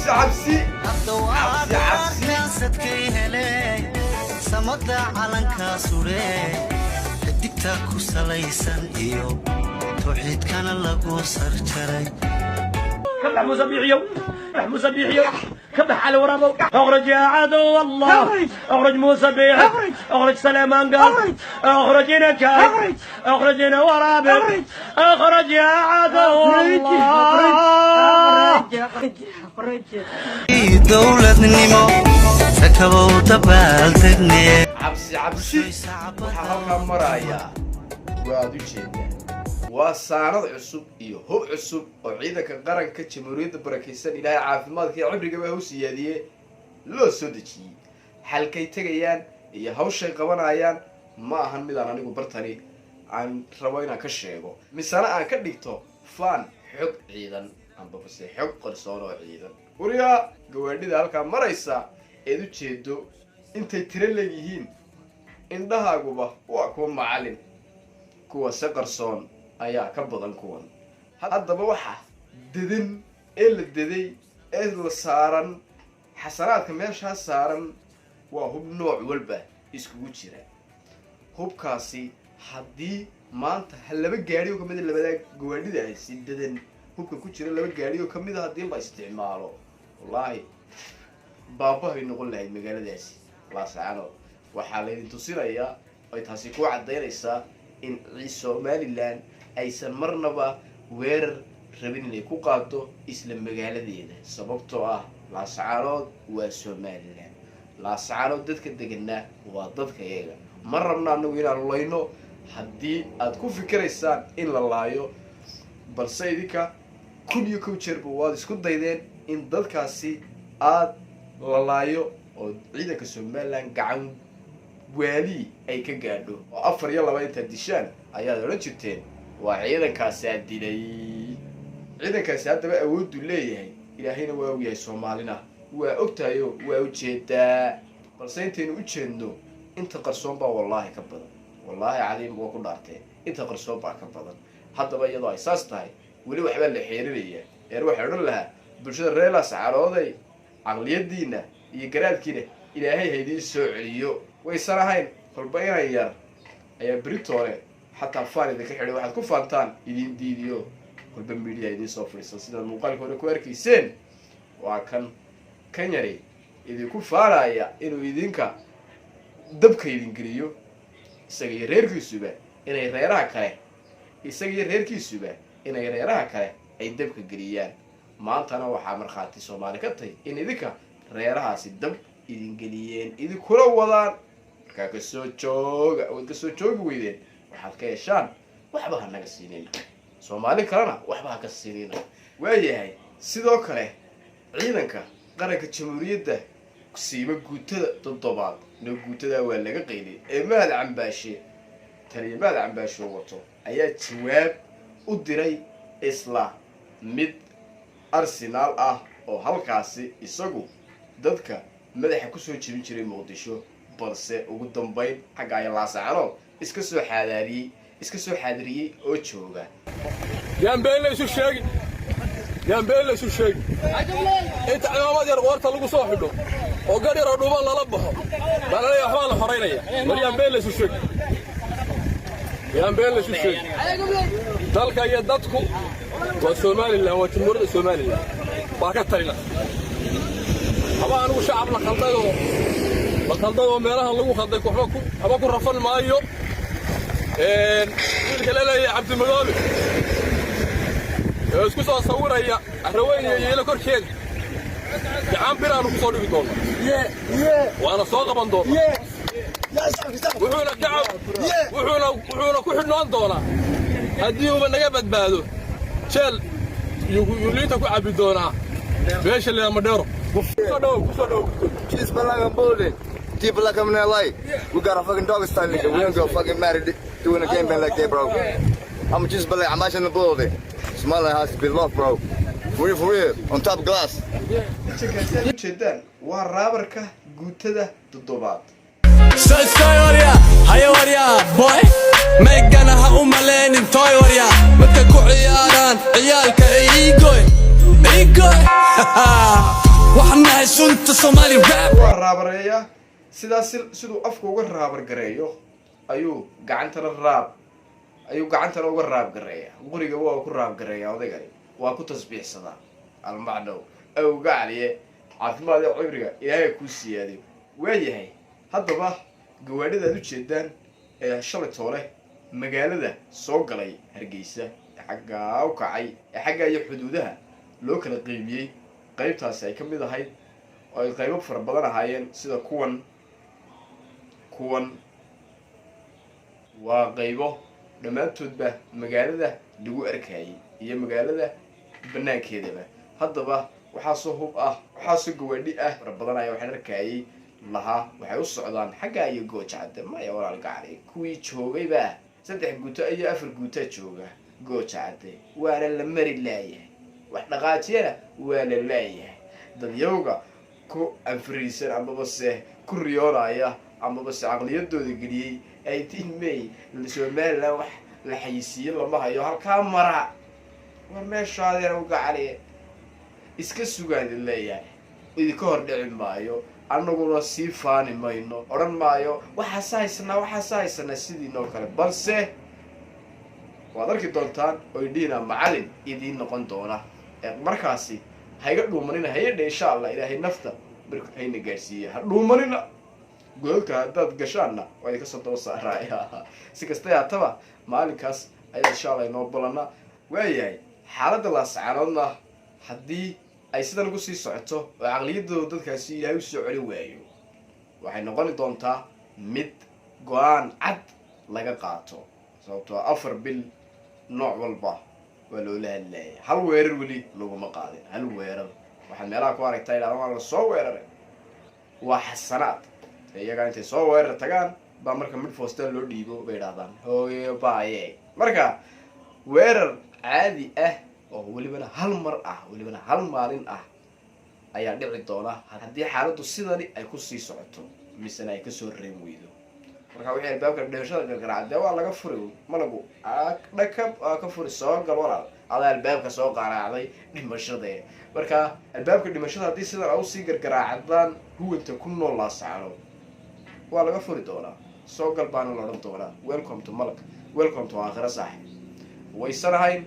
عبسي samada calanka sure digta ku salaysan iyo tawxiidkana lagu sarjaray كبح مزبيحيو كبح على ورابو اخرج يا عدو الله اخرج مزبيح اخرج سليمان قال اخرج نكاي اخرج ورابو اخرج يا عدو الله دولة نيمو سكبوا تبالتني عبسي وحاها مرايا وادو جيدا وصارد عصب iyo hub cusub oo ciidanka qaranka jamhuuriyadda barakeysan ilaahay caafimaadka iyo cibriga baa u siyaadiyay loo soo dajiyay halkay tagayaan iyo hawshay qabanayaan ma ahan mid aan anigu bartani aan rabo inaan ka sheego misana aan ka dhigto fan xog ciidan amba base xog qarsoon oo ciidan wariya gawaadhida halka maraysa eed u jeedo intay tire leeyihiin indhahaaguba waa kuwa macallin kuwa si qarsoon ayaa ka badan kuwan haddaba waxa dedan ee la deday ee la saaran xasanaadka meesha saaran waa hub nooc walba iskugu jira hubkaasi haddii maanta laba gaari oo kamid labada gawaadhida ay si dedan hubka ku jira laba gaari oo kamid hadii la isticmaalo wallahi baabahay noqon lahayd magaaladaasi la saano waxa la idin tusinayaa ay taasi ku cadeynaysaa in Somaliland aysan marnaba weerar rabin inay ku qaado isla magaaladeeda sababtoo ah Laascaanood waa Somaliland Laascaanood dadka deganaa waa dadka iyaga ma rabna anagu inaan leyno haddii aad ku fikiraysaan in la laayo balse idinka kun iyo kow jeer waad isku daydeen in dadkaasi aad la laayo oo ciidanka Somaliland gacan waali ay ka gaadho oo 4 iyo 2 inta dishaan ayaa la jirteen waa ciidankaasi dilay ciidankaasi hadaba awood u leeyahay ilaahayna waa u yahay Soomaalina waa ogtayo waa u jeedaa balse intaanu u jeedno inta qarsoon baa wallahi ka badan wallahi caliim waa ku dhaartay inta qarsoon baa ka badan hadaba iyadoo ay saas tahay wali waxba la xiriiraya waxa oran lahaa bulshada reer Laascaanood aqliyadiina iyo garaadkiina ilaahay haydii soo celiyo way sarahayn kolba inay yar ayaa Britore حتى فارد كحلو واحد كفانتان يدين ديديو كل بمبيديا يدين صفريسان سيدا المقال كونه كواركي سين وكان كنيري يدين كفارايا إنو يدينكا دبكا يدين قريو إساقي ريركي سوبا إنا يريرها كالي إساقي ريركي سوبا إنا يريرها كالي أي دبكا قريان ما أنتنا وحامر خاتي سومالي كتاي إن يدينكا ريرها سي دب يدين قريان يدين كورو وضان كاكسو جوغ ودكسو جوغ ويدين waxaad ka yeeshaan waxba ha naga siinayna Soomaali kalena waxba ha ka siinayna waayahay sidoo kale ciidanka qaranka jamhuuriyadda siiba guutada toddobaad guutada waa laga qeylay ee maad cambaashe taliye maad cambaashe wato ayaa jawaab u diray isla mid Arsenal ah oo halkaasi isagu dadka madaxa ku soo jibin jiray Muqdisho balse ugu dambeyn xagga ay Laascaanood iska soo xaadiriyay oo jooga yaan beel isu sheegi inta ciidamada yar warta lagu soo xidho oo gaar yar dhuuban lala baxo balay waxba la horeynaya mar yaan beel isu sheegi dalka iyo dadku waa Somaliland waa jamhuuriyadda Somaliland waa ka talina haba anigu shacab la khaldayo meelaha lagu khalday waxba ku rafan maayo wiilka leeyahay Cabdi Madoobe isku soo sawiraya arweyn iyo korkeeda gacan biraan ku soo dhigi doona waana soo qaban doona wuxuuna ku xidhnaan doona haddii uu naga badbaado jeel yuliita ku cabi doona meesha la madheero kusoo dhow Cheese Balagan Bolden. People like I'm in LA. We got a fucking dog style nigga. We don't go fucking mad at doing a game plan like that, bro. I'm just like I'm in the building. Somaliland has to be loved, bro. For real. On top glass. جدا ورابركه guutada toddobaad Soyoriya hayoriya boy meegana ha u maleenin toyoriya madka ku ciyaaraan ciyaalka iigoy وحنا سنت صومالي راب waa raabareeya sidaas siduu afka uga raabar gareeyo ayuu gacantana uga raab gareeya quriga waa ku raab gareeya odaygani waa ku tasbiixsadaa almacnow awga caliye caafimaad ee cibriga ilaahay ku siyaadiyo waayahay haddaba gawaadhida aad u jeedaan ee shalay toole magaalada soo galay Hargeysa xagga u kacay xagga iyo xuduudaha loo kala qaybiyay qaybtaasi ay ka mid ahayd oo ay qaybo fara badan ahaayeen sida kuwan waa qaybo dhammaantoodba magaalada lagu arkayay iyo magaalada banaankeedaba haddaba waxaa soo hub ah waxaa soo gawaadhi ah fara badan ayaa waxaan arkayay lahaa waxay u socdaan xagga iyo Goojacade maya walaal gacari kuwii joogayba 3 guuto iyo 4 guuto jooga Goojacade waana la mari laayay wax dhaqaajiyana waa la laayay dad yowga ku afriisan amaba se ku riyoonaya amaba se aqliyadooda geliyay ay tiimay Soomaaliland wax la xayisiin lama hayo halka mara war meeshaadana u gacaliye iska sugaan leeyahay idinka hor dhici maayo annaguna sii faani mayno oran maayo waxa sahaysana sidii kale balse waad arki doontaan oo idina macallin idin noqon doona markaasi hayga dhuumanina hay'adda insha Allah ilaahay nafta markuu hayna gaarsiiyo ha dhuumanina goolka dad gashaana way ka soo daba saaraya si kasta yaataba maalinkaas ayaa insha Allah inoo balana waayahay xaaladda la sacaroodna haddii ay sidan ugu sii socoto oo aqliyadooda dadkaasi ilaahay u soo celi waayo waxay noqon doontaa mid go'aan cad laga qaato sababtoo 4 bil nooc walba waa loo leeyahay hal weerar wali laguma qaadin hal weerar waxaan meelaha ku aragtay ilaa la soo weeraray waa xasanaad iyaga intay soo weerar tagaan ba marka mid foostal loo dhiibo bay yiraahdaan hooyo baaye marka weerar caadi ah oo walibana hal mar ah walibana hal maalin ah ayaa dhici doona haddii xaaladdu sidani ay ku sii socoto misana ay ka soo reem weydo marka wixii albaabka dhashada gargaraacay waa laga furay malagu dhakab ka furay soo gal walaal adaa albaabka soo qaraacday dhimashada marka albaabka dhimashada haddii sidan ay u sii gargaraacdaan huwanta ku nool la saaro waa laga furi doonaa soo gal baan la oran doonaa welcome to malak welcome to aakhira saaxib waysanahayn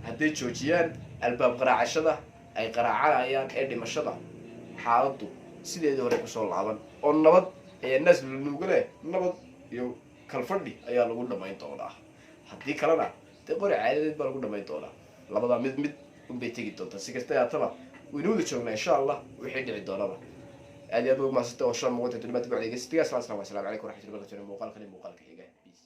haddii joojiyaan albaab qaraacashada ay qaraacanayaan ee dhimashada xaaladdu sideedii hore ku soo laaban oo nabad ee naas lagu leh nabad iyo kalfadhi ayaa lagu dhamayn doonaa haddii kalena qori caadadeed baa lagu dhamayn doonaa labada mid bay tagi doontaa si kasta yaataba waynuuda joognaa insha Allah wixii dhici doonaba aad iyo aad ugu mahadsantahay oo shan muuqata dibadda bacdiga sidaas salaam alaykum wa rahmatullahi wa barakatuh muuqaalka xiga peace